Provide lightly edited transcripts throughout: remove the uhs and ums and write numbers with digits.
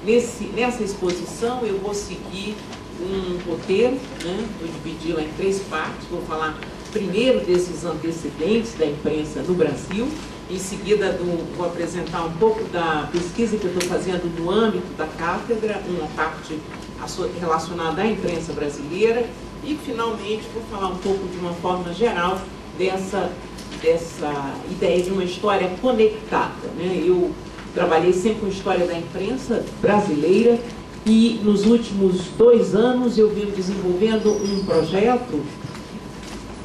Nessa exposição eu vou seguir um roteiro, né? Vou dividi-la em 3 partes. Vou falar primeiro desses antecedentes da imprensa no Brasil, em seguida vou apresentar um pouco da pesquisa que eu estou fazendo no âmbito da cátedra, uma parte relacionada à imprensa brasileira, e finalmente vou falar um pouco de uma forma geral dessa ideia de uma história conectada, né? Eu trabalhei sempre com história da imprensa brasileira e nos últimos 2 anos eu venho desenvolvendo um projeto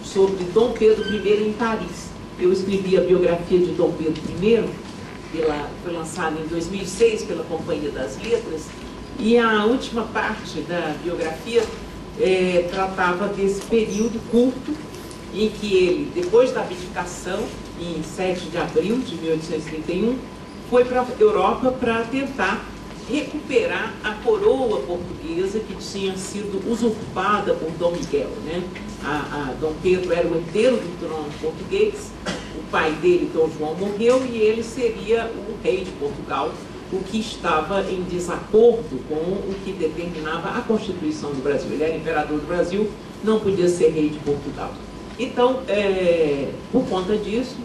sobre Dom Pedro I em Paris. Eu escrevi a biografia de Dom Pedro I, foi lançada em 2006 pela Companhia das Letras, e a última parte da biografia tratava desse período curto em que ele, depois da abdicação, em 7 de abril de 1831, foi para a Europa para tentar recuperar a coroa portuguesa que tinha sido usurpada por Dom Miguel, né? Dom Pedro era o herdeiro do trono português, o pai dele, Dom João, morreu e ele seria o rei de Portugal, o que estava em desacordo com o que determinava a Constituição do Brasil. Ele era imperador do Brasil, não podia ser rei de Portugal. Então, por conta disso,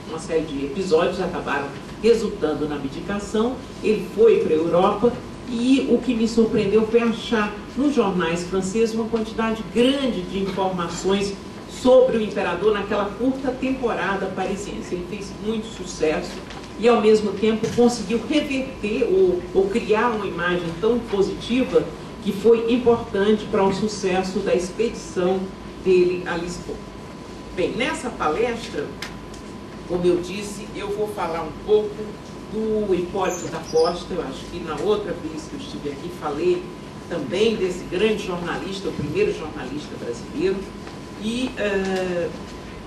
uma série de episódios acabaram resultando na abdicação. Ele foi para a Europa e o que me surpreendeu foi achar nos jornais franceses uma quantidade grande de informações sobre o imperador naquela curta temporada parisiense. Ele fez muito sucesso e, ao mesmo tempo, conseguiu reverter ou criar uma imagem tão positiva que foi importante para o sucesso da expedição dele a Lisboa. Bem, nessa palestra, como eu disse, eu vou falar um pouco do Hipólito da Costa. Eu acho que na outra vez que eu estive aqui falei também desse grande jornalista, o primeiro jornalista brasileiro, e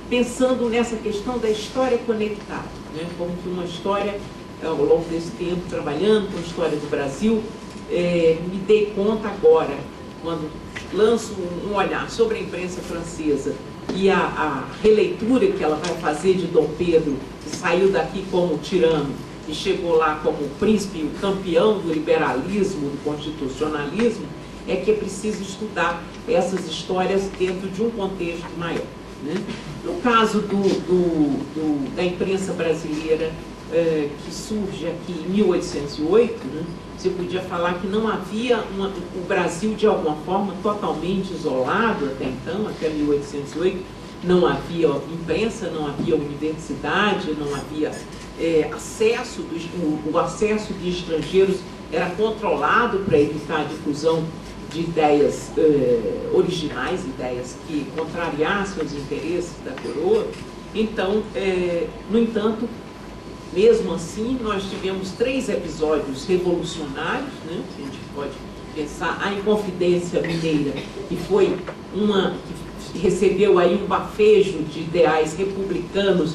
pensando nessa questão da história conectada, né? Como que uma história, ao longo desse tempo, trabalhando com a história do Brasil, me dei conta agora, quando lanço um olhar sobre a imprensa francesa e a releitura que ela vai fazer de Dom Pedro, que saiu daqui como tirano e chegou lá como o príncipe, o campeão do liberalismo, do constitucionalismo, é que é preciso estudar essas histórias dentro de um contexto maior, né? No caso da imprensa brasileira, que surge aqui em 1808, né? Você podia falar que não havia o Brasil, de alguma forma, totalmente isolado até então, até 1808, não havia imprensa, não havia universidade, não havia acesso, o acesso de estrangeiros era controlado para evitar a difusão de ideias originais, ideias que contrariassem os interesses da coroa. Então, no entanto, mesmo assim, nós tivemos 3 episódios revolucionários, né? A gente pode pensar a Inconfidência Mineira, que foi que recebeu aí um bafejo de ideais republicanos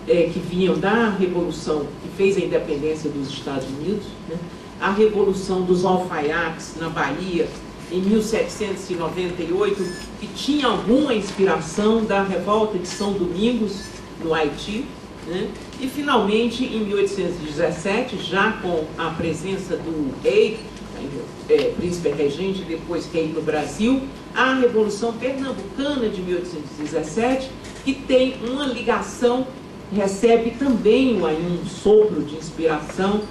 que vinham da Revolução, que fez a independência dos Estados Unidos, né? A Revolução dos Alfaiates na Bahia, em 1798, que tinha alguma inspiração da Revolta de São Domingos, no Haiti, né? E, finalmente, em 1817, já com a presença do rei, príncipe regente, depois rei no Brasil, a Revolução Pernambucana de 1817, que tem uma ligação, recebe também um sopro de inspiração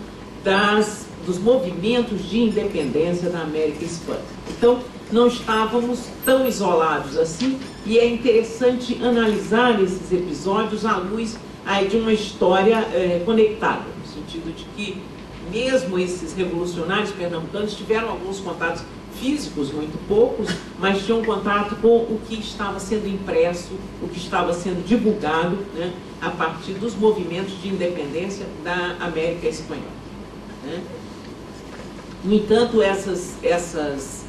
dos movimentos de independência da América Hispânica. Então, não estávamos tão isolados assim, e é interessante analisar esses episódios à luz de uma história conectada, no sentido de que mesmo esses revolucionários pernambucanos tiveram alguns contatos físicos, muito poucos, mas tinham contato com o que estava sendo impresso, o que estava sendo divulgado, né, a partir dos movimentos de independência da América Espanhola, né? No entanto, essas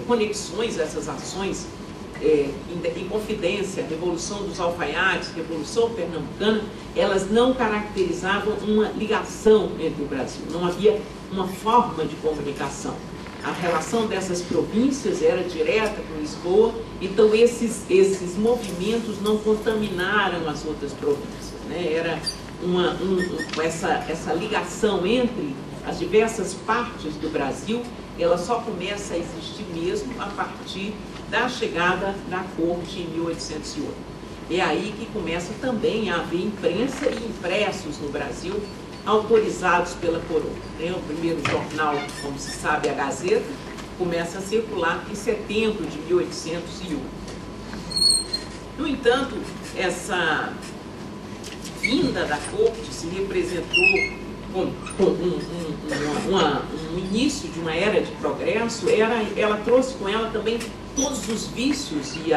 conexões, essas ações, Inconfidência, Revolução dos Alfaiates, Revolução Pernambucana, elas não caracterizavam uma ligação entre o Brasil, não havia uma forma de comunicação. A relação dessas províncias era direta com Lisboa, então esses movimentos não contaminaram as outras províncias, né? Era essa ligação entre as diversas partes do Brasil, ela só começa a existir mesmo a partir da chegada da corte em 1808. É aí que começa também a haver imprensa e impressos no Brasil, autorizados pela coroa. O primeiro jornal, como se sabe, a Gazeta, começa a circular em setembro de 1801. No entanto, essa vinda da corte se representou com um início de uma era de progresso. Ela trouxe com ela também todos os vícios e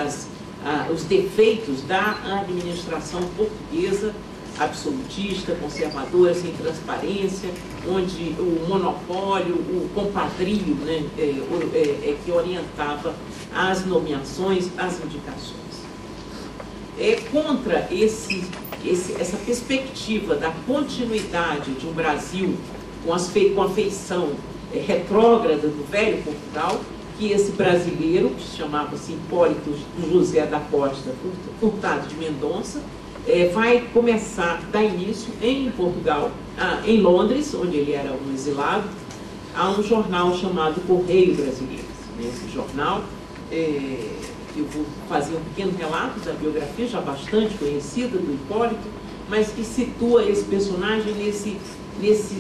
os defeitos da administração portuguesa, absolutista, conservadora, sem transparência, onde o monopólio, o compadrio, né, que orientava as nomeações, as indicações. Contra essa perspectiva da continuidade de um Brasil com a feição retrógrada do velho Portugal, que esse brasileiro, que chamava-se Hipólito José da Costa Furtado de Mendonça, vai começar, dar início em Portugal, em Londres, onde ele era um exilado, a um jornal chamado Correio Brasileiro. Nesse jornal, eu vou fazer um pequeno relato da biografia, já bastante conhecida, do Hipólito, mas que situa esse personagem nesse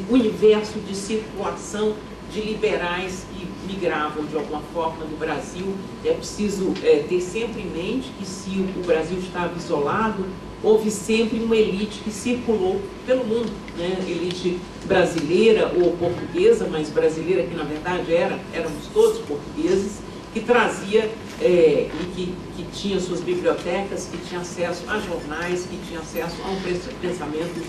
universo de circulação de liberais que migravam de alguma forma do Brasil. É preciso ter sempre em mente que, se o Brasil estava isolado, houve sempre uma elite que circulou pelo mundo, né? Elite brasileira ou portuguesa, mas brasileira que na verdade éramos todos portugueses, que trazia e que tinha suas bibliotecas, que tinha acesso a jornais, que tinha acesso a um pensamento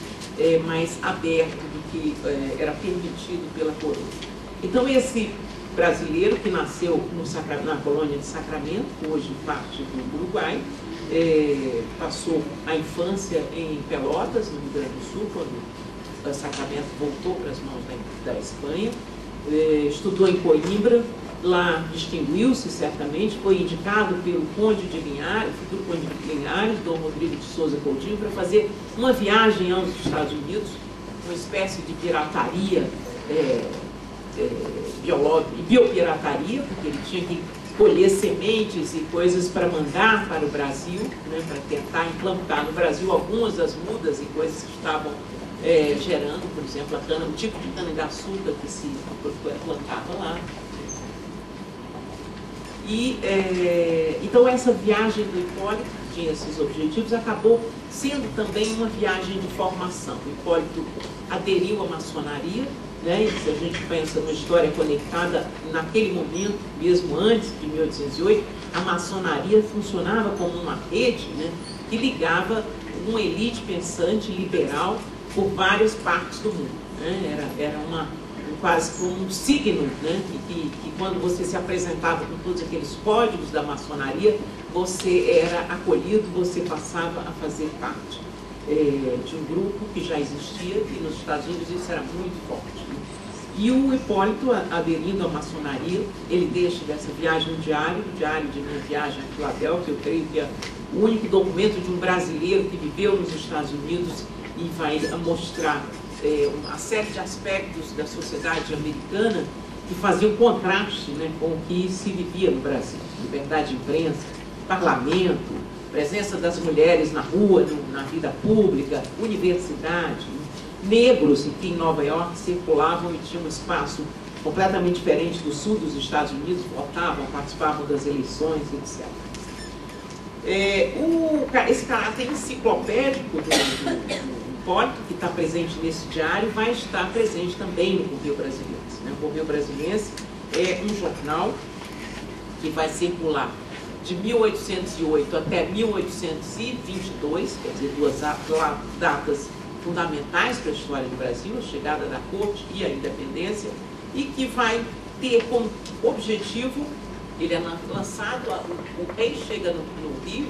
mais aberto do que era permitido pela coroa. Então, esse brasileiro que nasceu na colônia de Sacramento, hoje parte do Uruguai, passou a infância em Pelotas, no Rio Grande do Sul, quando Sacramento voltou para as mãos da Espanha, estudou em Coimbra, lá distinguiu-se certamente, foi indicado pelo Conde de Linhares, futuro Conde de Linhares, Dom Rodrigo de Souza Coutinho, para fazer uma viagem aos Estados Unidos, uma espécie de pirataria, biopirataria, porque ele tinha que colher sementes e coisas para mandar para o Brasil, né, para tentar implantar no Brasil algumas das mudas e coisas que estavam gerando, por exemplo, o tipo de cana-de-açúcar que se plantava lá. Então essa viagem do Hipólito, que tinha esses objetivos, acabou sendo também uma viagem de formação. O Hipólito aderiu à maçonaria, né? E se a gente pensa numa história conectada, naquele momento, mesmo antes de 1808, a maçonaria funcionava como uma rede, né, que ligava uma elite pensante liberal por várias partes do mundo, né? Era quase como um signo, né? Que quando você se apresentava com todos aqueles códigos da maçonaria, você era acolhido, você passava a fazer parte de um grupo que já existia, e nos Estados Unidos isso era muito forte. E o Hipólito, aderindo à maçonaria, ele deixa dessa viagem um diário, o diário de minha viagem a Filadélfia, eu creio que é o único documento de um brasileiro que viveu nos Estados Unidos e vai mostrar uma série de aspectos da sociedade americana que faziam contraste, né, com o que se vivia no Brasil. Liberdade de imprensa, parlamento, presença das mulheres na rua, na vida pública, universidade, negros que em Nova York circulavam e tinham um espaço completamente diferente do sul dos Estados Unidos, votavam, participavam das eleições, etc. Esse caráter enciclopédico do Hipólito, que está presente nesse diário, vai estar presente também no Correio Brasiliense, né? O Correio Brasiliense é um jornal que vai circular de 1808 até 1822, quer dizer, duas datas fundamentais para a história do Brasil, a chegada da corte e a independência, e que vai ter como objetivo, ele é lançado, o rei chega no Rio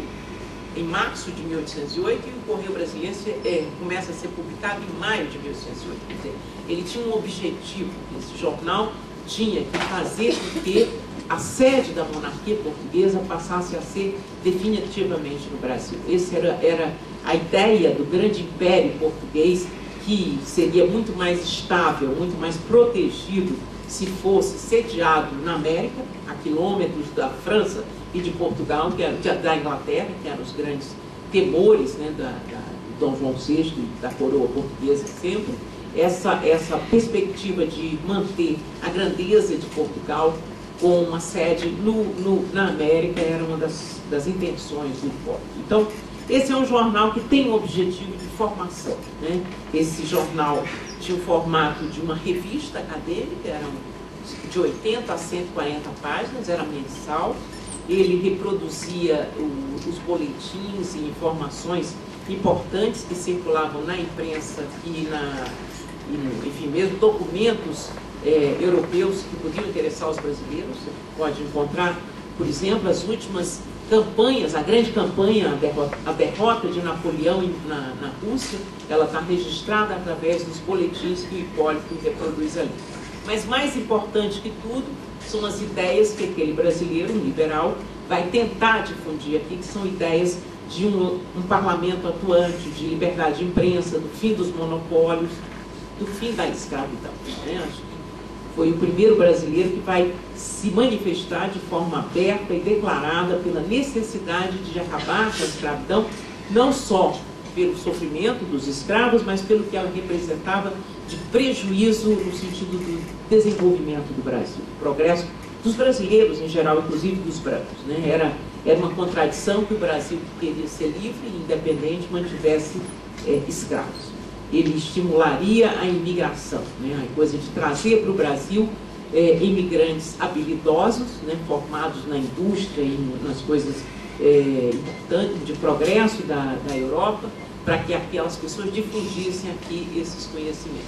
em março de 1808 e o Correio Brasiliense começa a ser publicado em maio de 1808. Quer dizer, ele tinha um objetivo, esse jornal tinha que fazer com que a sede da monarquia portuguesa passasse a ser definitivamente no Brasil. Essa era a ideia do grande império português que seria muito mais estável, muito mais protegido se fosse sediado na América, a quilômetros da França e de Portugal, da Inglaterra, que eram os grandes temores, né, do Dom João VI e da coroa portuguesa sempre. Essa perspectiva de manter a grandeza de Portugal com uma sede na América era uma das intenções do Hipólito. Então, esse é um jornal que tem o objetivo de formação, né? Esse jornal tinha o formato de uma revista acadêmica, eram de 80 a 140 páginas, era mensal. Ele reproduzia os boletins e informações importantes que circulavam na imprensa enfim, mesmo documentos europeus que podiam interessar os brasileiros. Você pode encontrar, por exemplo, as últimas campanhas, a grande campanha, a derrota de Napoleão na Rússia, ela está registrada através dos boletins que o Hipólito reproduz ali. Mas mais importante que tudo são as ideias que aquele brasileiro, um liberal, vai tentar difundir aqui, que são ideias de um parlamento atuante, de liberdade de imprensa, do fim dos monopólios, do fim da escravidão, né? Acho que foi o primeiro brasileiro que vai se manifestar de forma aberta e declarada pela necessidade de acabar com a escravidão, não só pelo sofrimento dos escravos, mas pelo que ela representava de prejuízo no sentido do desenvolvimento do Brasil, do progresso dos brasileiros em geral, inclusive dos brancos, né? Era uma contradição que o Brasil, que queria ser livre e independente, mantivesse escravos. Ele estimularia a imigração, né? A coisa de trazer para o Brasil imigrantes habilidosos, né? Formados na indústria e nas coisas importantes de progresso da Europa, para que aquelas pessoas difundissem aqui esses conhecimentos.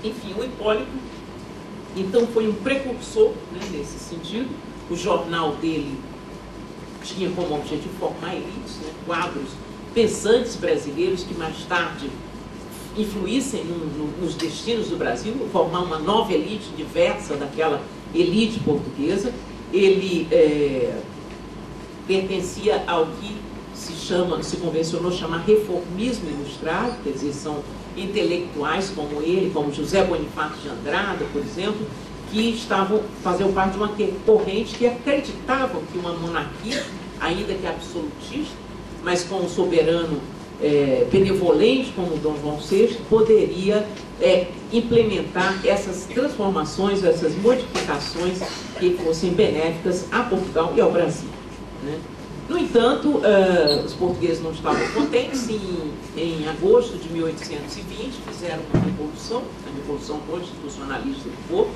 Enfim, o Hipólito, então, foi um precursor, né, nesse sentido. O jornal dele tinha como objetivo formar elites, né, quadros pensantes brasileiros que mais tarde influíssem nos destinos do Brasil, formar uma nova elite diversa daquela elite portuguesa. Ele pertencia ao que se convencionou chamar reformismo ilustrado, quer dizer, são intelectuais como ele, como José Bonifácio de Andrada, por exemplo, que faziam parte de uma corrente que acreditavam que uma monarquia, ainda que absolutista, mas com um soberano benevolente como Dom João VI, poderia implementar essas transformações, essas modificações que fossem benéficas a Portugal e ao Brasil, né? No entanto, os portugueses não estavam contentes. Em agosto de 1820 fizeram uma revolução, a Revolução Constitucionalista do Porto.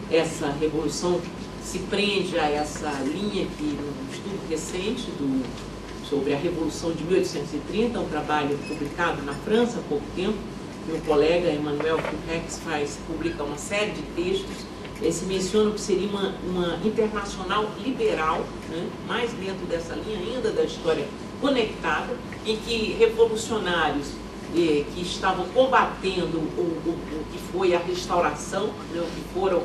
Essa revolução se prende a essa linha que, num estudo recente sobre a Revolução de 1830, um trabalho publicado na França há pouco tempo, meu colega Emmanuel Fouquex publica uma série de textos. Se menciona que seria uma internacional liberal, né, mais dentro dessa linha ainda da história conectada, em que revolucionários que estavam combatendo o que foi a restauração, né, o que foram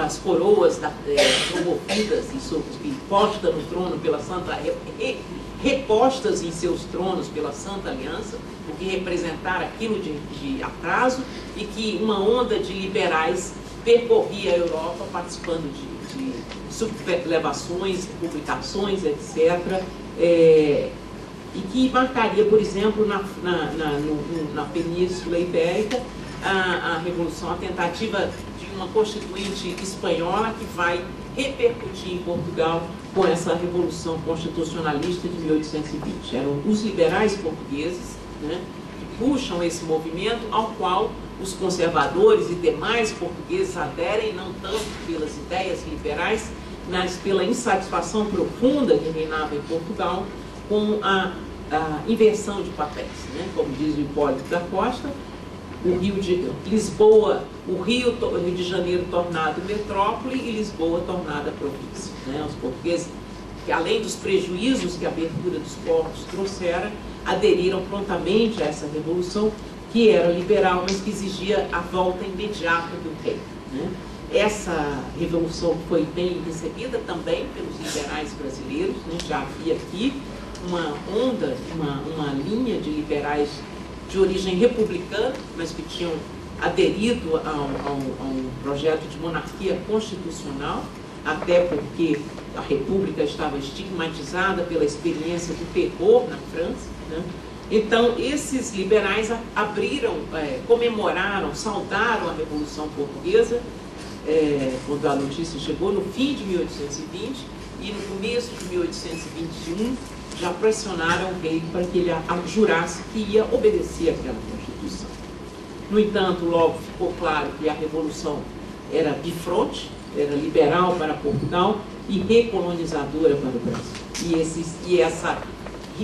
as coroas promovidas e postas no trono pela Santa, repostas em seus tronos pela Santa Aliança, o que representara aquilo de atraso, e que uma onda de liberais percorria a Europa participando de sublevações, publicações, etc., e que marcaria, por exemplo, na Península Ibérica, a Revolução, a tentativa de uma constituinte espanhola que vai repercutir em Portugal com essa Revolução Constitucionalista de 1820. Eram os liberais portugueses, né, que puxam esse movimento ao qual os conservadores e demais portugueses aderem, não tanto pelas ideias liberais, mas pela insatisfação profunda que reinava em Portugal com a inversão de papéis, né? Como diz o Hipólito da Costa, o Rio de Janeiro tornado metrópole e Lisboa tornada província, né? Os portugueses, que além dos prejuízos que a abertura dos portos trouxera, aderiram prontamente a essa revolução, que era liberal, mas que exigia a volta imediata do rei, né? Essa revolução foi bem recebida também pelos liberais brasileiros, né? Já havia aqui uma onda, uma linha de liberais de origem republicana, mas que tinham aderido ao projeto de monarquia constitucional, até porque a República estava estigmatizada pela experiência do terror na França, né? Então, esses liberais abriram, comemoraram, saudaram a Revolução Portuguesa, quando a notícia chegou, no fim de 1820, e no começo de 1821, já pressionaram o rei para que ele jurasse que ia obedecer àquela Constituição. No entanto, logo ficou claro que a Revolução era bifronte, era liberal para Portugal e recolonizadora para o Brasil. E essa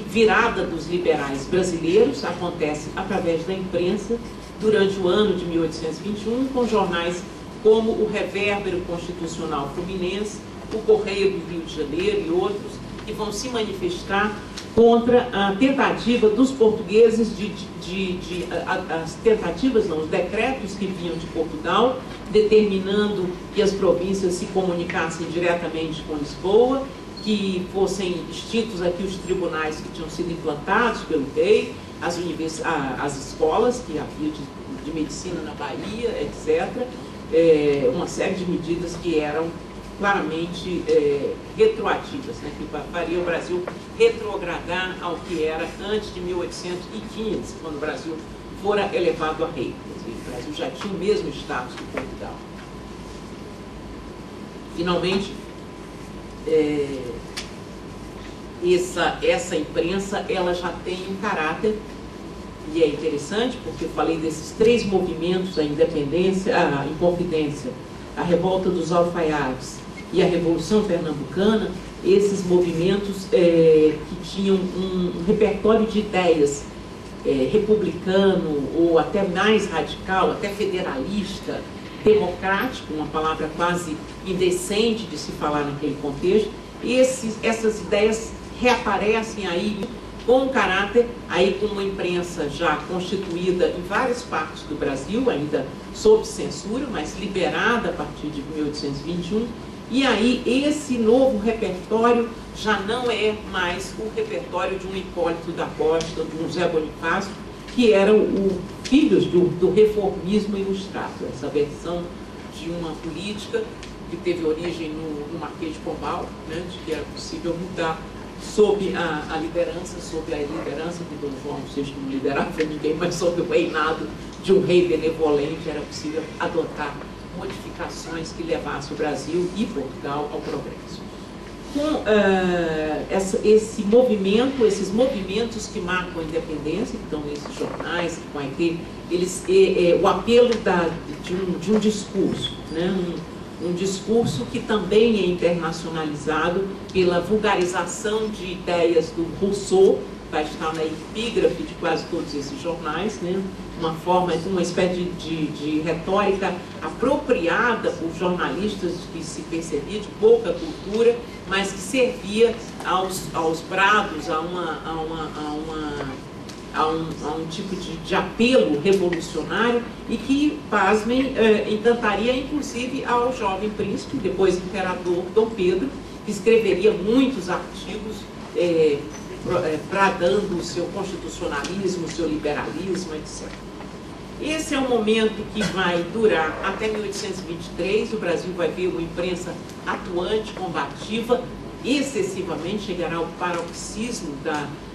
virada dos liberais brasileiros acontece através da imprensa durante o ano de 1821, com jornais como o Revérbero Constitucional Fluminense, o Correio do Rio de Janeiro e outros, que vão se manifestar contra a tentativa dos portugueses as tentativas não, os decretos que vinham de Portugal, determinando que as províncias se comunicassem diretamente com Lisboa, que fossem extintos aqui os tribunais que tinham sido implantados pelo rei, as escolas que havia de medicina na Bahia, etc. Uma série de medidas que eram claramente retroativas, né, que faria o Brasil retrogradar ao que era antes de 1815, quando o Brasil fora elevado a rei. Quer dizer, o Brasil já tinha o mesmo status que Portugal. Finalmente, essa imprensa ela já tem um caráter, e é interessante porque eu falei desses três movimentos, a independência, a Inconfidência, a revolta dos alfaiates e a Revolução Pernambucana, esses movimentos que tinham um repertório de ideias republicano ou até mais radical, até federalista, democrático, uma palavra quase indecente de se falar naquele contexto, e essas ideias reaparecem aí com caráter, aí com uma imprensa já constituída em várias partes do Brasil, ainda sob censura, mas liberada a partir de 1821, e aí esse novo repertório já não é mais o repertório de um Hipólito da Costa, de um Zé Bonifácio, que eram filhos do reformismo ilustrado, essa versão de uma política que teve origem no Marquês de Pombal, né, de que era possível mudar sob a liderança que Dom João VI não liderava ninguém, mas sob o reinado de um rei benevolente era possível adotar modificações que levassem o Brasil e Portugal ao progresso. Com esse movimento, esses movimentos que marcam a independência, que estão nesses jornais, que vai ter o apelo de um discurso, né? Um discurso que também é internacionalizado pela vulgarização de ideias do Rousseau, vai estar na epígrafe de quase todos esses jornais, né? Uma espécie de retórica apropriada por jornalistas que se percebia de pouca cultura, mas que servia aos brados, a um tipo de apelo revolucionário e que, pasmem, encantaria inclusive ao jovem príncipe, depois imperador Dom Pedro, que escreveria muitos artigos bradando o seu constitucionalismo, o seu liberalismo, etc. Esse é um momento que vai durar até 1823, o Brasil vai ver uma imprensa atuante, combativa, excessivamente, chegará ao paroxismo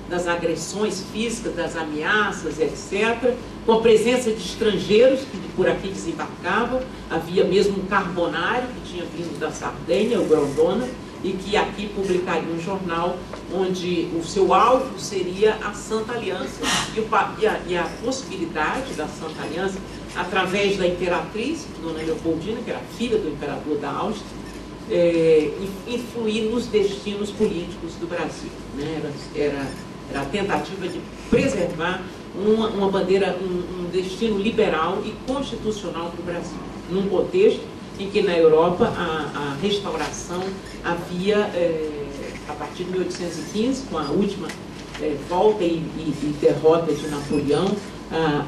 das agressões físicas, das ameaças, etc., com a presença de estrangeiros que por aqui desembarcavam. Havia mesmo um carbonário que tinha vindo da Sardenha, o Grondona, e que aqui publicaria um jornal onde o seu alvo seria a Santa Aliança e a possibilidade da Santa Aliança, através da imperatriz, Dona Leopoldina, que era filha do imperador da Áustria, influir nos destinos políticos do Brasil, né? Era a tentativa de preservar uma bandeira, um destino liberal e constitucional para o Brasil, num contexto em que na Europa a restauração havia, a partir de 1815, com a última volta e derrota de Napoleão,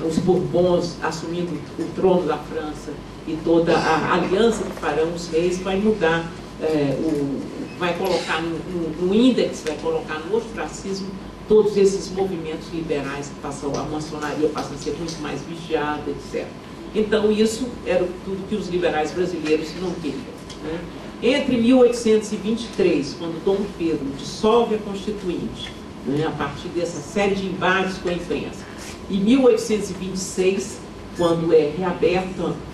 os Bourbons assumindo o trono da França e toda a aliança que farão os reis vai mudar vai colocar no índex, vai colocar no ostracismo todos esses movimentos liberais que passam, a maçonaria passa a ser muito mais vigiada, etc. Então, isso era tudo que os liberais brasileiros não queriam, né? Entre 1823, quando Dom Pedro dissolve a Constituinte, né, a partir dessa série de embates com a imprensa, e 1826, quando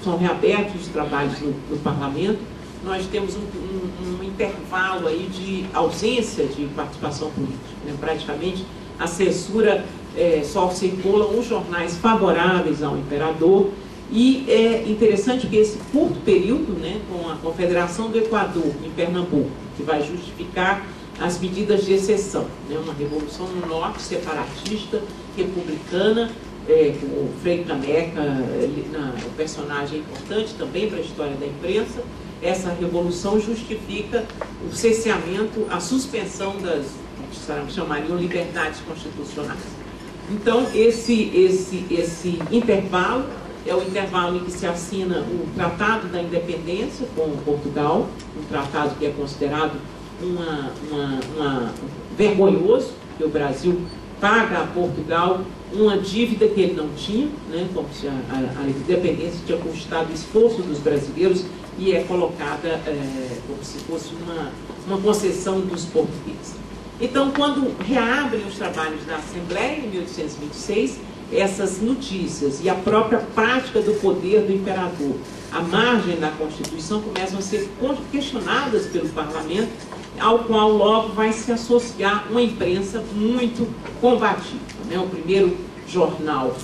são reabertos os trabalhos no parlamento, nós temos um intervalo aí de ausência de participação política, né? Praticamente a censura só circula os jornais favoráveis ao imperador. E é interessante que esse curto período, né, com a Confederação do Equador em Pernambuco, que vai justificar as medidas de exceção, né, uma revolução no norte, separatista, republicana, com o Frei Caneca, o personagem importante também para a história da imprensa. Essa revolução justifica o cesseamento, a suspensão das, que chamariam liberdades constitucionais. Então, esse intervalo é o intervalo em que se assina o Tratado da Independência com Portugal, um tratado que é considerado vergonhoso, que o Brasil paga a Portugal uma dívida que ele não tinha, né, como se a independência tinha custado o esforço dos brasileiros e é colocada como se fosse uma concessão dos portugueses. Então, quando reabrem os trabalhos da Assembleia, em 1826, essas notícias e a própria prática do poder do imperador à margem da Constituição começam a ser questionadas pelo parlamento, ao qual logo vai se associar uma imprensa muito combativa, né? O primeiro jornal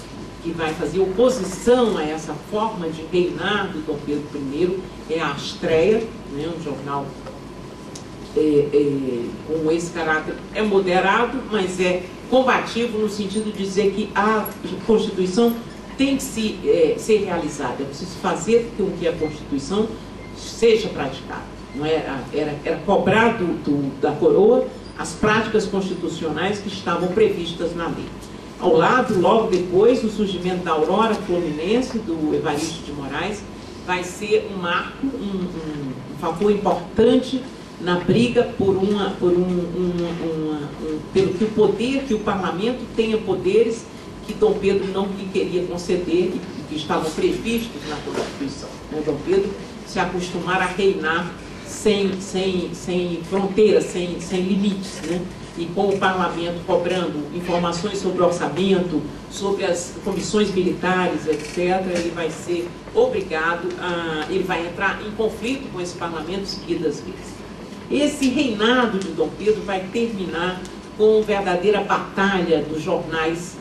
que vai fazer oposição a essa forma de reinar do Dom Pedro I é a Astreia, né? Um jornal com esse caráter, é moderado, mas é combativo no sentido de dizer que a Constituição tem que ser realizada, é preciso fazer com que a Constituição seja praticada. Não era cobrar da coroa as práticas constitucionais que estavam previstas na lei. Ao lado, logo depois, o surgimento da Aurora Fluminense, do Evaristo de Moraes, vai ser um marco, um fator importante na briga pelo que o poder, que o parlamento tenha poderes que Dom Pedro não lhe queria conceder e que estavam previstos na Constituição, né? Dom Pedro se acostumar a reinar sem fronteiras, sem limites, né? E com o parlamento cobrando informações sobre o orçamento, sobre as comissões militares, etc., ele vai ser obrigado ele vai entrar em conflito com esse parlamento seguidas vezes. Esse reinado de Dom Pedro vai terminar com uma verdadeira batalha dos jornais,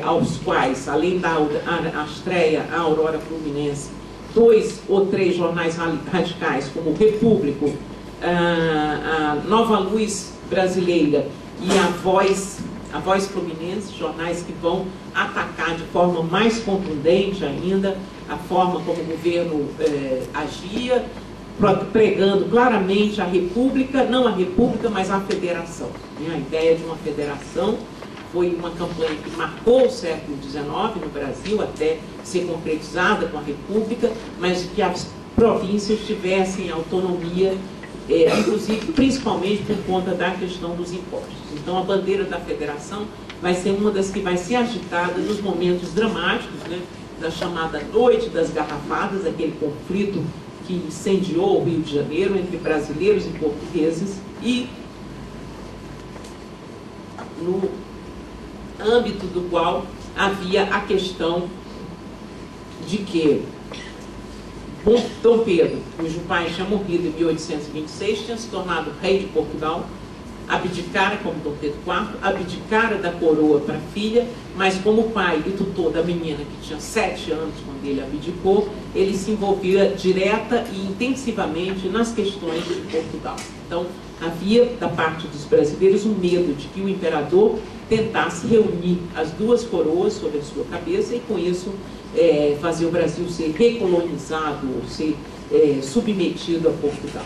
aos quais, além da Astreia, a Aurora Fluminense, 2 ou 3 jornais radicais, como o Repúblico, a Nova Luz Brasileira e a Voz Fluminense, jornais que vão atacar de forma mais contundente ainda a forma como o governo agia, pregando claramente a república, não a república, mas a federação. A ideia de uma federação foi uma campanha que marcou o século XIX no Brasil, até ser concretizada com a república, mas que as províncias tivessem autonomia, inclusive, principalmente por conta da questão dos impostos. Então, a bandeira da federação vai ser uma das que vai ser agitada nos momentos dramáticos, né, da chamada Noite das Garrafadas, aquele conflito que incendiou o Rio de Janeiro entre brasileiros e portugueses, e no âmbito do qual havia a questão de que Dom Pedro, cujo pai tinha morrido em 1826, tinha se tornado rei de Portugal, abdicara, como Dom Pedro IV, abdicara da coroa para a filha, mas como pai e tutor da menina, que tinha 7 anos quando ele abdicou, ele se envolvia direta e intensivamente nas questões de Portugal. Então, havia, da parte dos brasileiros, um medo de que o imperador tentasse reunir as duas coroas sobre a sua cabeça e, com isso, fazer o Brasil ser recolonizado, ou ser submetido a Portugal.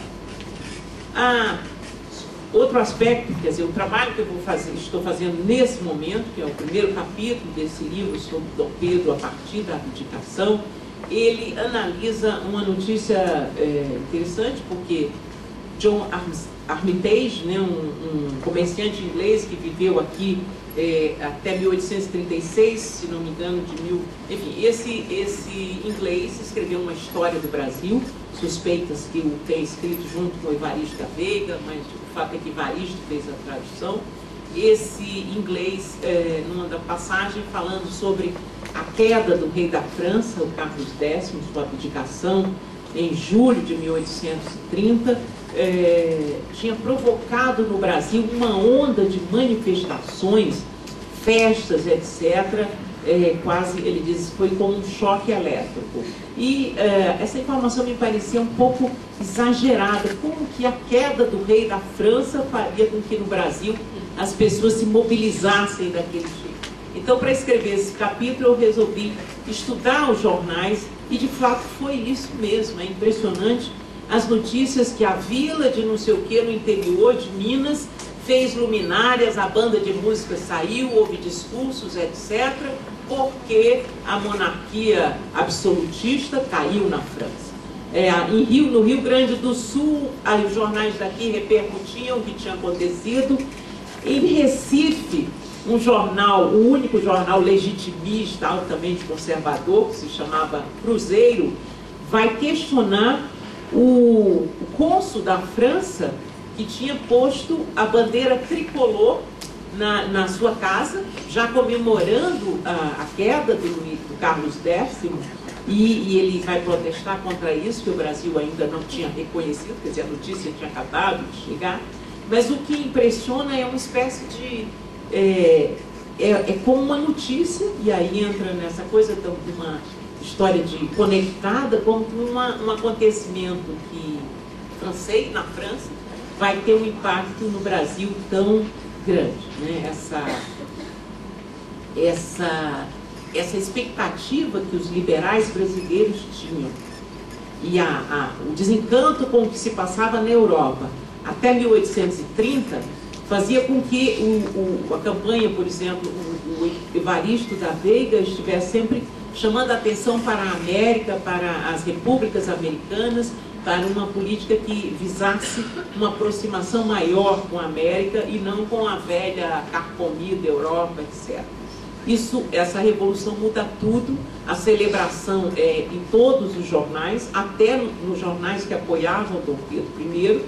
Outro aspecto, quer dizer, o trabalho que eu estou fazendo nesse momento, que é o primeiro capítulo desse livro sobre Dom Pedro a partir da abdicação, ele analisa uma notícia interessante, porque John Armitage, né, um comerciante inglês que viveu aqui até 1836, se não me engano, enfim, esse inglês escreveu uma história do Brasil, suspeitas que o tem escrito junto com o Evaristo da Veiga, mas o fato é que Evaristo fez a tradução. Esse inglês, numa da passagem, falando sobre a queda do rei da França, o Carlos X, sua abdicação, em julho de 1830, tinha provocado no Brasil uma onda de manifestações, festas, etc. Quase, ele diz, foi como um choque elétrico. E essa informação me parecia um pouco exagerada, como que a queda do rei da França faria com que no Brasil as pessoas se mobilizassem daquele jeito. Então, para escrever esse capítulo, eu resolvi estudar os jornais e, de fato, foi isso mesmo. É impressionante as notícias que a vila de não sei o que no interior de Minas fez luminárias, a banda de música saiu, houve discursos, etc., porque a monarquia absolutista caiu na França. No Rio Grande do Sul, aí os jornais daqui repercutiam o que tinha acontecido. Em Recife, um jornal, o único jornal legitimista, altamente conservador, que se chamava Cruzeiro, vai questionar o cônsul da França, que tinha posto a bandeira tricolor na sua casa, já comemorando a queda do Carlos X, e ele vai protestar contra isso, que o Brasil ainda não tinha reconhecido, quer dizer, a notícia tinha acabado de chegar. Mas o que impressiona é uma espécie de... como uma notícia, e aí entra nessa coisa de uma história de conectada, como um acontecimento que francês, na França, vai ter um impacto no Brasil tão grande, né? Essa expectativa que os liberais brasileiros tinham e o desencanto com o que se passava na Europa até 1830 fazia com que a campanha, por exemplo, o Evaristo da Veiga estivesse sempre chamando a atenção para a América, para as repúblicas americanas, para uma política que visasse uma aproximação maior com a América e não com a velha carcomida Europa, etc. Essa revolução muda tudo, a celebração em todos os jornais, até nos jornais que apoiavam Dom Pedro I,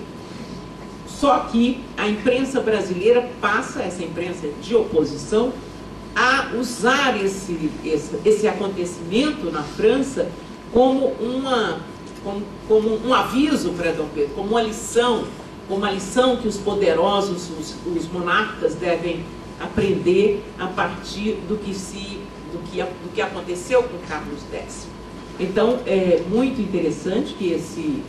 só que a imprensa brasileira passa, essa imprensa de oposição, a usar esse acontecimento na França como um aviso para Dom Pedro, como uma lição que os poderosos, os monarcas devem aprender a partir do que aconteceu com Carlos X. Então, é muito interessante que esse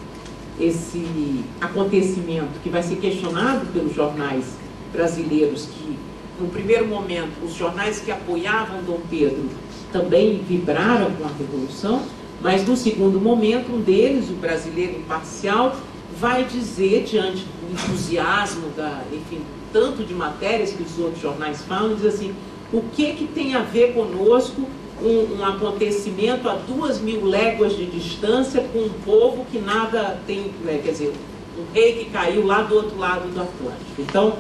acontecimento, que vai ser questionado pelos jornais brasileiros, que no primeiro momento os jornais que apoiavam Dom Pedro também vibraram com a Revolução, mas no segundo momento um deles, o Brasileiro Imparcial, vai dizer, diante do entusiasmo, enfim, tanto de matérias que os outros jornais falam, diz assim: o que tem a ver conosco um acontecimento a 2.000 léguas de distância com um povo que nada tem, quer dizer, um rei que caiu lá do outro lado do Atlântico. Então,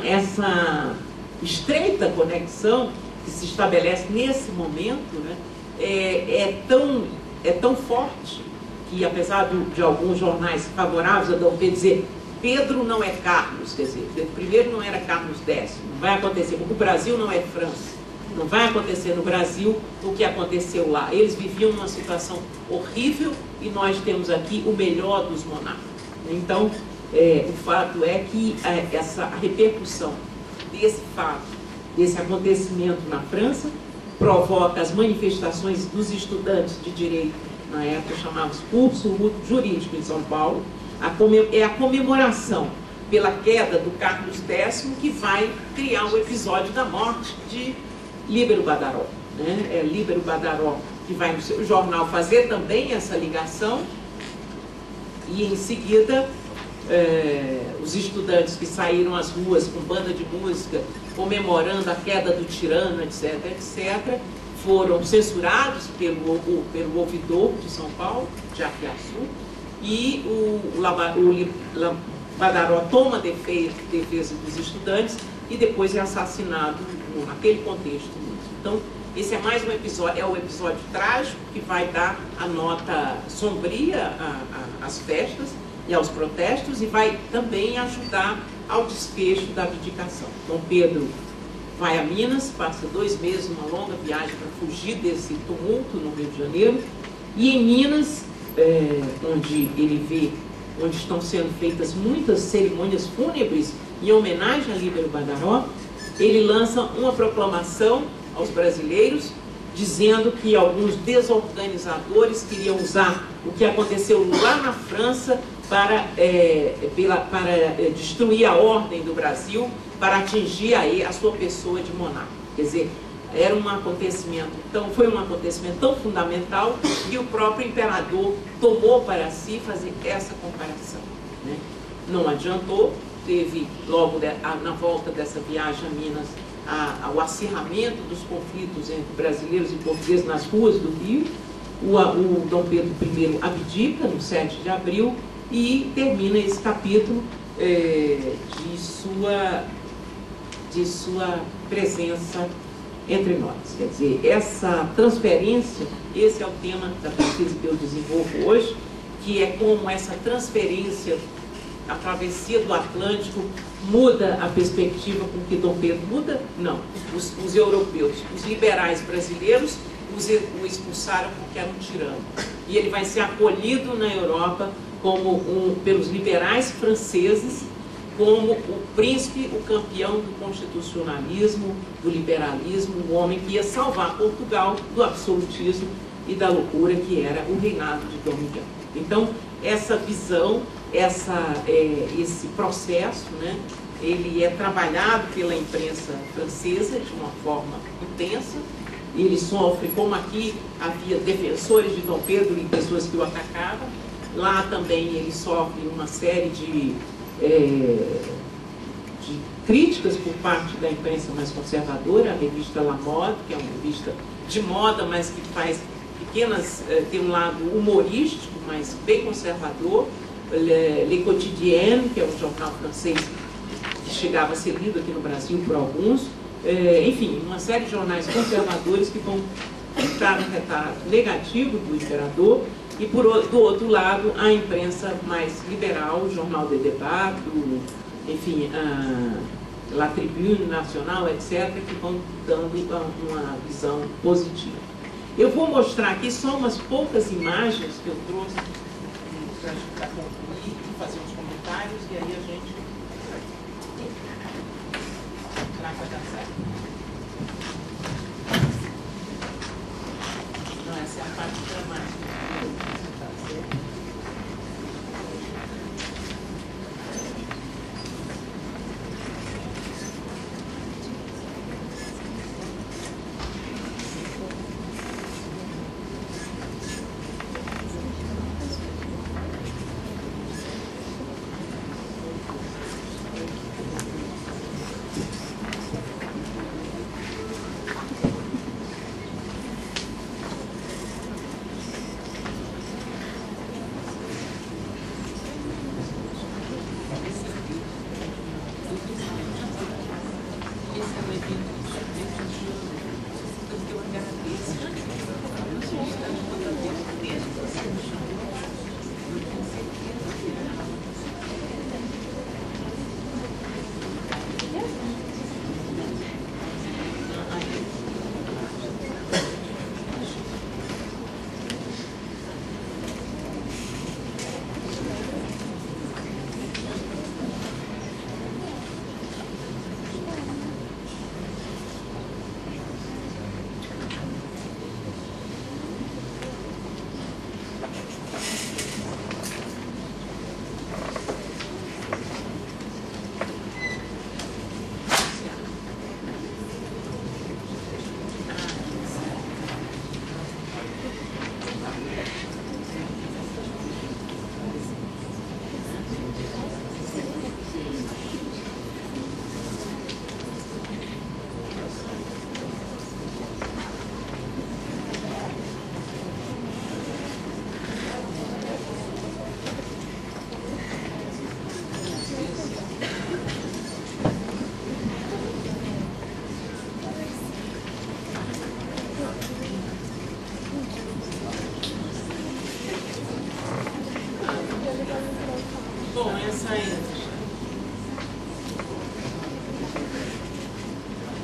essa estreita conexão que se estabelece nesse momento, né, é tão forte que, apesar de alguns jornais favoráveis a Dom Pedro dizer Pedro não é Carlos, quer dizer, Pedro I não era Carlos X, não vai acontecer, porque o Brasil não é França. Não vai acontecer no Brasil o que aconteceu lá. Eles viviam numa situação horrível e nós temos aqui o melhor dos monarcas. Então, o fato é que a repercussão desse fato, desse acontecimento na França, provoca as manifestações dos estudantes de direito, na época chamados curso jurídico em São Paulo. É a comemoração pela queda do Carlos X que vai criar o episódio da morte de Líbero Badaró, né? É Líbero Badaró que vai no seu jornal fazer também essa ligação, e em seguida os estudantes que saíram às ruas com banda de música comemorando a queda do tirano, etc., etc., foram censurados pelo ouvidor de São Paulo, de Aquiaçu, e o Badaró toma defesa dos estudantes e depois é assassinado naquele contexto. Então, esse é mais um episódio, é o episódio trágico que vai dar a nota sombria às festas e aos protestos e vai também ajudar ao desfecho da abdicação. Dom Pedro vai a Minas, passa 2 meses, uma longa viagem para fugir desse tumulto no Rio de Janeiro, e em Minas, onde ele vê, onde estão sendo feitas muitas cerimônias fúnebres em homenagem a Líbero Badaró, ele lança uma proclamação aos brasileiros, dizendo que alguns desorganizadores queriam usar o que aconteceu lá na França para destruir a ordem do Brasil, para atingir aí a sua pessoa de monarca. Quer dizer, era um acontecimento, foi um acontecimento tão fundamental que o próprio imperador tomou para si fazer essa comparação, né? Não adiantou, teve logo na volta dessa viagem a Minas o acirramento dos conflitos entre brasileiros e portugueses nas ruas do Rio. O Dom Pedro I abdica no 7 de abril e termina esse capítulo de sua presença entre nós. Quer dizer, essa transferência, esse é o tema da pesquisa que eu desenvolvo hoje, que é como essa transferência, a travessia do Atlântico muda a perspectiva com que Dom Pedro muda? Não. Os europeus, os liberais brasileiros o expulsaram porque era um tirano. E ele vai ser acolhido na Europa pelos liberais franceses como o príncipe, o campeão do constitucionalismo, do liberalismo, o homem que ia salvar Portugal do absolutismo e da loucura que era o reinado de Dom Miguel. Então, essa visão, esse processo, né, ele é trabalhado pela imprensa francesa de uma forma intensa. Ele sofre, como aqui havia defensores de Dom Pedro e pessoas que o atacavam, lá também ele sofre uma série de críticas por parte da imprensa mais conservadora, a revista La Mode, que é uma revista de moda, mas que faz tem um lado humorístico, mas bem conservador, Le Quotidien, que é um jornal francês que chegava a ser lido aqui no Brasil por alguns, enfim, uma série de jornais conservadores que vão dar um retrato negativo do imperador, e do outro lado a imprensa mais liberal, o Jornal de Débat, enfim, La Tribune Nacional, etc., que vão dando uma visão positiva. Eu vou mostrar aqui só umas poucas imagens que eu trouxe para concluir e fazer uns comentários, e aí a gente será que vai dar certo? Não, essa é a parte dramática.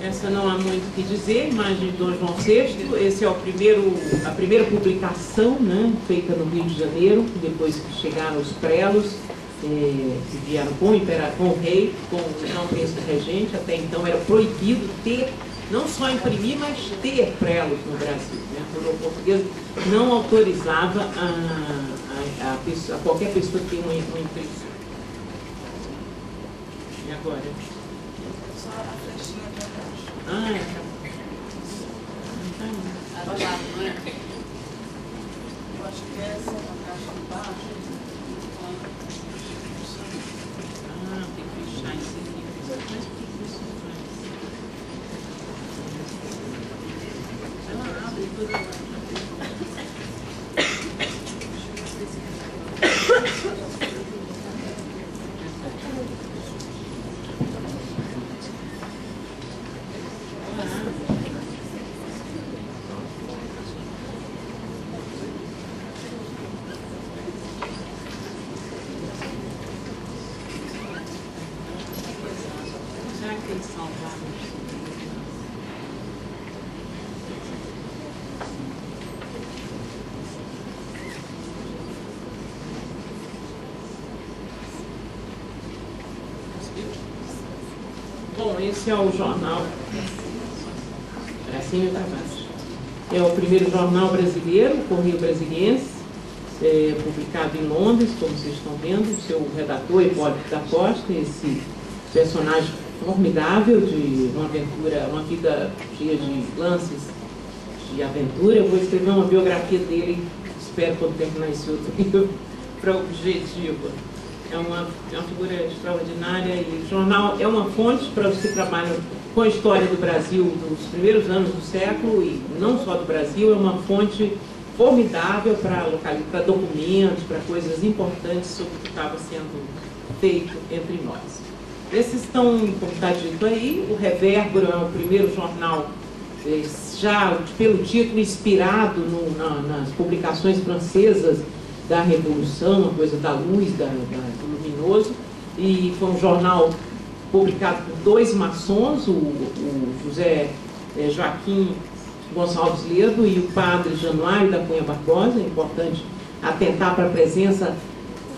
Essa não há muito o que dizer, imagem de Dom João VI. Esse é a primeira publicação, né, feita no Rio de Janeiro, depois que chegaram os prelos, que vieram com o rei, com o João Pedro Regente. Até então era proibido ter, não só imprimir, mas ter prelos no Brasil, né? A coroa portuguesa não autorizava a qualquer pessoa ter uma impressão. E agora? Só a flechinha de baixo. Ah, é. Abaixo, não é? Eu acho que essa é uma caixa de baixo. Ah, tem que fechar isso aqui. Mas por que isso faz? Ela abre e depois Bom, esse é o jornal, assim para baixo. É o primeiro jornal brasileiro, o Correio Brasiliense, publicado em Londres, como vocês estão vendo. O seu redator, Hipólito da Costa, esse personagem formidável de uma aventura, uma vida cheia de lances de aventura. Eu vou escrever uma biografia dele, espero quando terminar esse outro livro, para o objetivo. É uma figura extraordinária e o jornal é uma fonte para você trabalhar com a história do Brasil dos primeiros anos do século, e não só do Brasil. É uma fonte formidável para documentos, para coisas importantes sobre o que estava sendo feito entre nós. Esses estão, como está dito aí, o Revérbero é o primeiro jornal, já pelo título, inspirado nas publicações francesas da Revolução, a coisa da luz, do luminoso, e foi um jornal publicado por dois maçons, o José Joaquim Gonçalves Ledo e o padre Januário da Cunha Barbosa. É importante atentar para a presença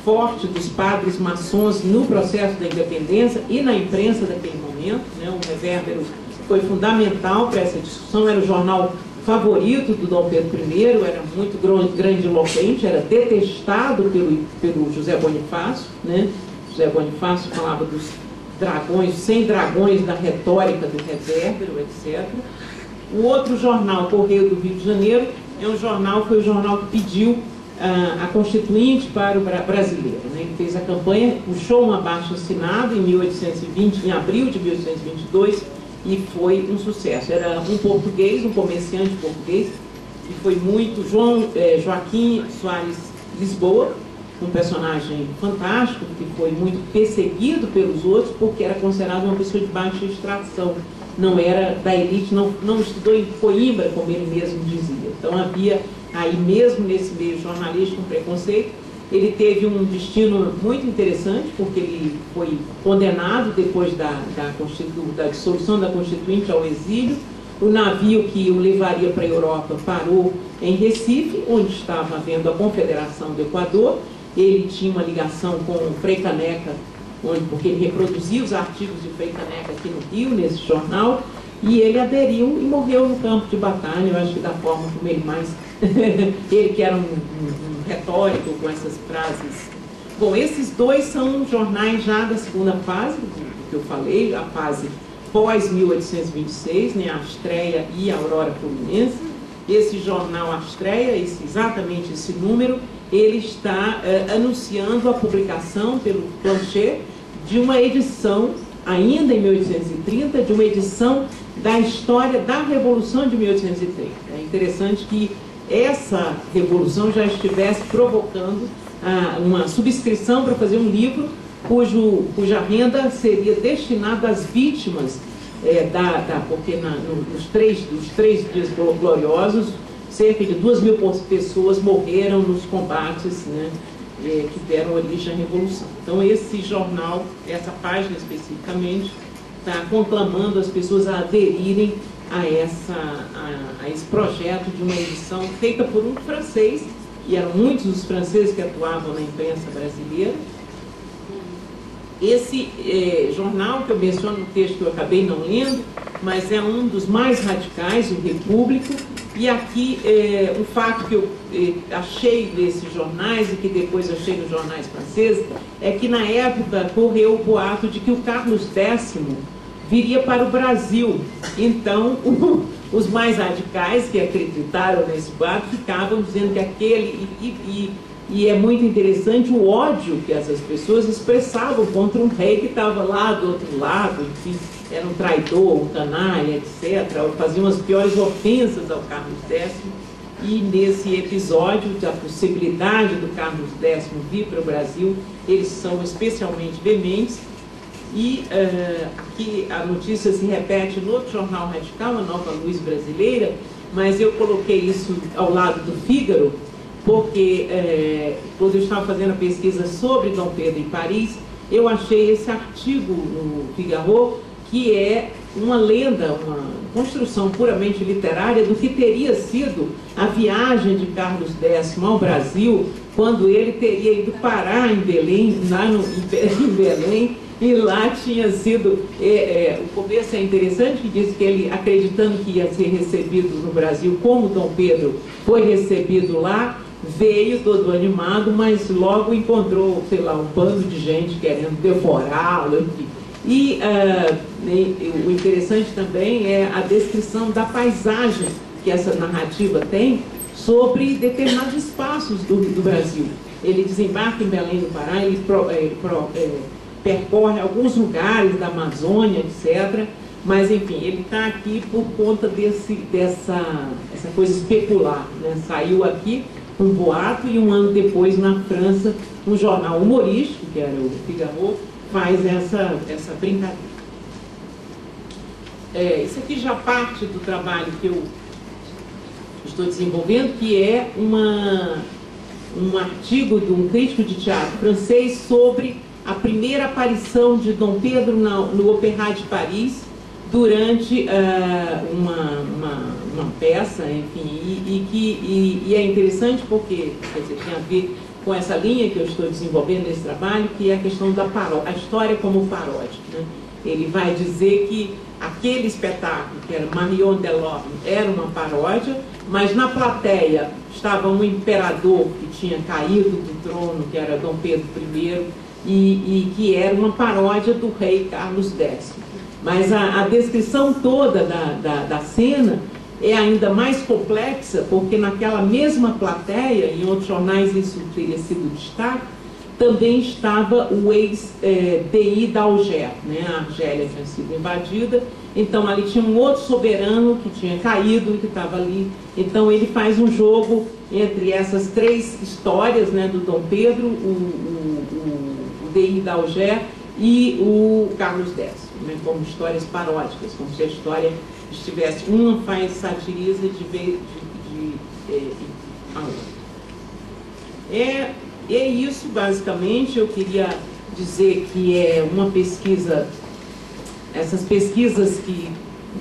forte dos padres maçons no processo da independência e na imprensa daquele momento, né? O Revérbero foi fundamental para essa discussão. Era o jornal favorito do Dom Pedro I, era muito grandiloquente, era detestado pelo José Bonifácio, né? José Bonifácio falava dos dragões, 100 dragões da retórica do Revérbero, etc. O outro jornal, Correio do Rio de Janeiro, foi o jornal que pediu a Constituinte para o brasileiro, né? Ele fez a campanha, puxou um abaixo-assinado em 1820, em abril de 1822, e foi um sucesso. Era um português, um comerciante português, e foi muito Joaquim Soares Lisboa, um personagem fantástico, que foi muito perseguido pelos outros porque era considerado uma pessoa de baixa extração, não era da elite, não estudou em Coimbra, como ele mesmo dizia. Então havia aí, mesmo nesse meio jornalístico, um preconceito. Ele teve um destino muito interessante, porque ele foi condenado depois da dissolução da Constituinte ao exílio. O navio que o levaria para a Europa parou em Recife, onde estava havendo a Confederação do Equador. Ele tinha uma ligação com o Frei Caneca, porque ele reproduzia os artigos de Frei Caneca aqui no Rio, nesse jornal, e ele aderiu e morreu no campo de batalha. Eu acho que da forma como ele mais... ele que era um retórico com essas frases. Bom, esses dois são jornais já da segunda fase, do que eu falei, a fase pós-1826, né, a Astreia e a Aurora Fluminense. Esse jornal Astreia, exatamente esse número, ele está anunciando a publicação pelo Plancher de uma edição, ainda em 1830, de uma edição da história da Revolução de 1830. É interessante que essa revolução já estivesse provocando uma subscrição para fazer um livro cuja renda seria destinada às vítimas, porque nos três dias gloriosos, cerca de 2.000 pessoas morreram nos combates, né, que deram origem à Revolução. Então, esse jornal, essa página especificamente, está conclamando as pessoas a aderirem a esse projeto de uma edição feita por um francês, e eram muitos os franceses que atuavam na imprensa brasileira. Esse jornal que eu menciono no texto, que eu acabei não lendo, mas é um dos mais radicais, o Repúblico, e aqui um fato que eu achei nesses jornais e que depois achei nos jornais franceses, é que na época correu o boato de que o Carlos X viria para o Brasil. Então, os mais radicais que acreditaram nesse boato ficavam dizendo que aquele... E é muito interessante o ódio que essas pessoas expressavam contra um rei que estava lá do outro lado, enfim, era um traidor, um canalha, etc. Faziam as piores ofensas ao Carlos X. E nesse episódio da possibilidade do Carlos X vir para o Brasil, eles são especialmente veementes. E aqui a notícia se repete no outro jornal radical, a Nova Luz Brasileira, mas eu coloquei isso ao lado do Fígaro, porque quando eu estava fazendo a pesquisa sobre Dom Pedro em Paris, eu achei esse artigo no Figaro, que é uma lenda, uma construção puramente literária do que teria sido a viagem de Carlos X ao Brasil, quando ele teria ido parar em Belém, em Belém, e lá tinha sido, o começo é interessante, que diz que ele, acreditando que ia ser recebido no Brasil como Dom Pedro foi recebido lá, veio todo animado, mas logo encontrou, sei lá, um bando de gente querendo devorá-lo, enfim. E o interessante também é a descrição da paisagem que essa narrativa tem sobre determinados espaços do Brasil. Ele desembarca em Belém do Pará, ele percorre alguns lugares da Amazônia, etc. Mas, enfim, ele está aqui por conta dessa coisa especular, né? Saiu aqui um boato e um ano depois, na França, um jornal humorístico, que era o Figaro, faz essa brincadeira. Isso aqui já parte do trabalho que eu estou desenvolvendo, que é um artigo de um crítico de teatro francês sobre a primeira aparição de Dom Pedro no Opéra de Paris durante uma peça, enfim, e é interessante porque, quer dizer, tem a ver com essa linha que eu estou desenvolvendo nesse trabalho, que é a questão da paródia, a história como paródia, né? Ele vai dizer que aquele espetáculo, que era Marion Delorme, era uma paródia, mas na plateia estava um imperador que tinha caído do trono, que era Dom Pedro I, e que era uma paródia do rei Carlos X. Mas a descrição toda da cena é ainda mais complexa, porque naquela mesma plateia, em outros jornais isso teria sido destaque, também estava o ex-Dei d'Alger, né? A Argélia tinha sido invadida, então ali tinha um outro soberano que tinha caído e que estava ali. Então ele faz um jogo entre essas três histórias, né, do Dom Pedro, o Dei d'Alger e o Carlos X, né, como histórias paródicas, como se a história estivesse, uma satiriza a outra. É isso, basicamente. Eu queria dizer que é uma pesquisa, essas pesquisas que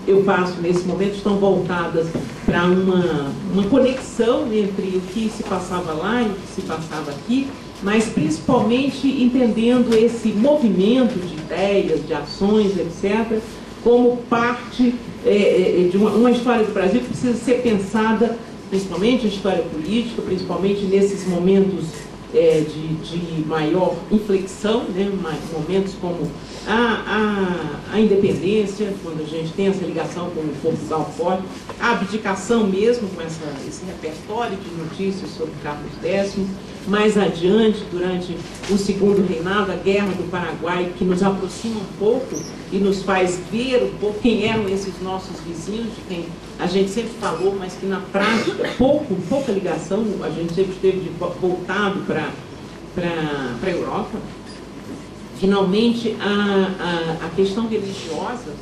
eu faço nesse momento estão voltadas para uma conexão entre o que se passava lá e o que se passava aqui, mas principalmente entendendo esse movimento de ideias, de ações, etc., como parte de uma história do Brasil que precisa ser pensada, principalmente a história política, principalmente nesses momentos de maior inflexão, né? Momentos como a independência, quando a gente tem essa ligação com o Portugal forte, a abdicação mesmo, com esse repertório de notícias sobre Carlos X, mais adiante, durante o segundo reinado, a Guerra do Paraguai, que nos aproxima um pouco e nos faz ver um pouco quem eram esses nossos vizinhos, de quem a gente sempre falou, mas que na prática, pouca ligação, a gente sempre esteve voltado para a Europa. Finalmente, a questão religiosa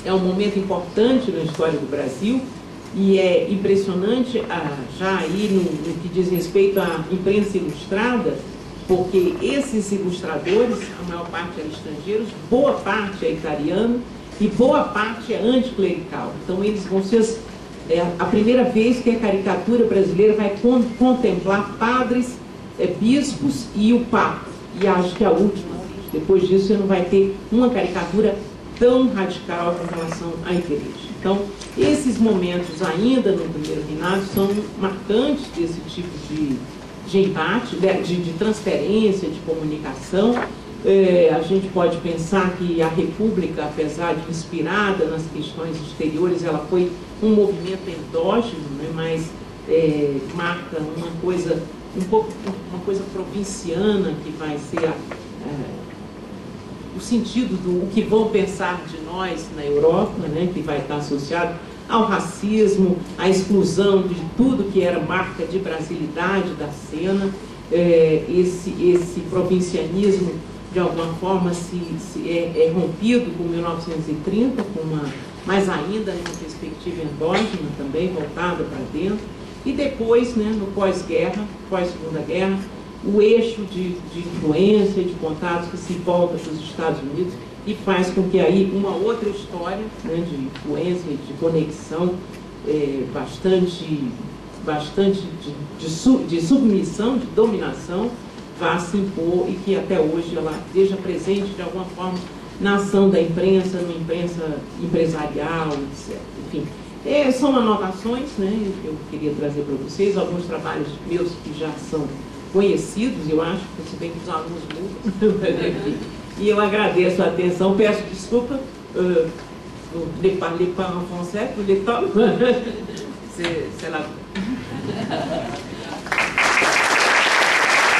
é um momento importante na história do Brasil, E é impressionante, já aí no que diz respeito à imprensa ilustrada, porque esses ilustradores, a maior parte eram estrangeiros, boa parte é italiano e boa parte é anticlerical. Então eles vão ser a primeira vez que a caricatura brasileira vai contemplar padres, bispos e o Papa. E acho que a última. Depois disso você não vai ter uma caricatura tão radical com relação à igreja. Então, esses momentos ainda no primeiro reinado são marcantes desse tipo de embate, de transferência, de comunicação. A gente pode pensar que a República, apesar de inspirada nas questões exteriores, ela foi um movimento endógeno, né, mas marca uma coisa uma coisa provinciana, que vai ser o sentido do o que vão pensar de nós na Europa, né, que vai estar associado ao racismo, à exclusão de tudo que era marca de brasilidade da cena. Esse provincianismo, de alguma forma, é rompido com 1930, mas ainda numa perspectiva endógena também, voltada para dentro. E depois, né, no pós-guerra, pós-segunda guerra, o eixo de influência, de contatos que se volta para os Estados Unidos e faz com que aí uma outra história, né, de influência, de conexão, bastante de submissão, de dominação, vá se impor e que até hoje ela esteja presente de alguma forma na ação da imprensa, na imprensa empresarial, etc. Enfim, são anotações, né, que eu queria trazer para vocês, alguns trabalhos meus que já são conhecidos, eu acho, se bem que os alunos mudam. E eu agradeço a atenção, peço desculpa, ne parlez pas en français, c'est la